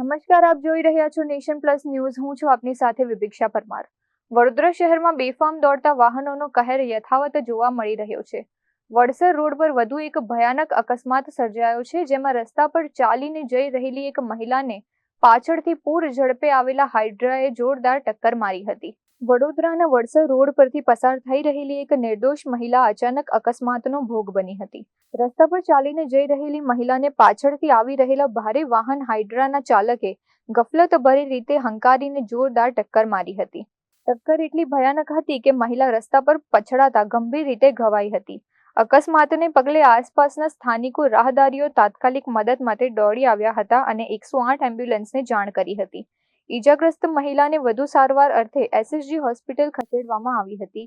નમસ્કાર, આપ જોઈ રહ્યા છો નેશન પ્લસ ન્યૂઝ. હું છું આપની સાથે વિભિક્ષા પરમાર. વડોદરા શહેરમાં બેફામ દોડતા વાહનોનો કહેર યથાવત જોવા મળી રહ્યો છે. વડસર રોડ પર વધુ એક ભયાનક અકસ્માત સર્જાયો છે, જેમાં રસ્તા પર ચાલીને જઈ રહેલી એક મહિલાને પાછળથી પૂર ઝડપે આવેલા હાઇડ્રાએ જોરદાર ટક્કર મારી હતી. વડોદરાના વડસર રોડ પરથી પસાર થઈ રહેલી એક નિર્દોષ મહિલા અચાનક અકસ્માતનો ભોગ બની હતી. રસ્તા પર ચાલીને જઈ રહેલી મહિલાને પાછળથી આવી રહેલા ભારે વાહન હાઇડ્રાના ચાલકે ગફલતભરી રીતે હંકારીને જોરદાર ટક્કર મારી હતી. ટક્કર એટલી ભયાનક હતી કે મહિલા રસ્તા પર પછડાતા ગંભીર રીતે ઘવાઈ હતી. અકસ્માતને પગલે આસપાસના સ્થાનિકો રાહદારીઓ તાત્કાલિક મદદ માટે દોડી આવ્યા હતા અને 108 એમ્બ્યુલન્સને જાણ કરી હતી. ઈજાગ્રસ્ત મહિલાને વધુ સારવાર અર્થે એસએસજી હોસ્પિટલ ખસેડવામાં આવી હતી.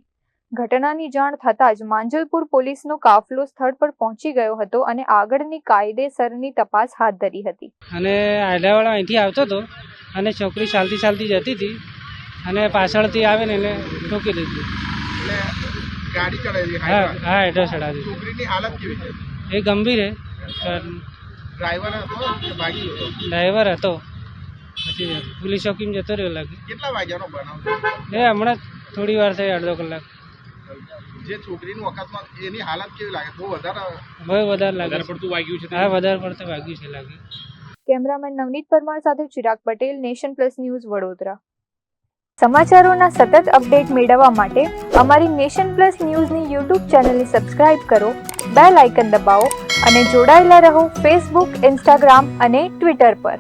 ઘટનાની જાણ થતાં જ માંજલપુર પોલીસનો કાફલો સ્થળ પર પહોંચી ગયો હતો અને આગળની કાયદેસરની તપાસ હાથ ધરી હતી. અને આયલાવાળો અહીંથી આવતો હતો અને છોકરી ચાલતી જતી હતી અને પાછળથી આવે ને એને ઠોકી દીધી. ગાડી ચડાવી? હા, એડો ચડાવી. છોકરીની હાલત કેવી છે? એ ગંભીર છે. ડ્રાઈવર હતો કે ભાગી હતો? ડ્રાઈવર હતો, પછી પોલીસ ચોકીમાં જતો રહ્યો લાગે. કેટલા વાગ્યાનો બનાવ? એ હમણાં થોડી વાર થઈ, અડધો કલાક. જે છોકરીનું અકસ્માત, એની હાલત કેવી લાગે? બહુ વધારે લાગે. પડતું વાગ્યું છે? હા, વધારે પડતું વાગ્યું છે લાગે. કેમેરામેન નવનીત પરમાર સાથે Chirag Patel, nation plus news, Vadodara. સમાચારોના સતત અપડેટ મેળવવા માટે અમારી નેશન પ્લસ ન્યૂઝની યુટ્યુબ ચેનલને સબસ્ક્રાઇબ કરો, બેલ આઇકન દબાવો અને જોડાયેલા રહો ફેસબુક, ઇન્સ્ટાગ્રામ અને ટ્વિટર પર.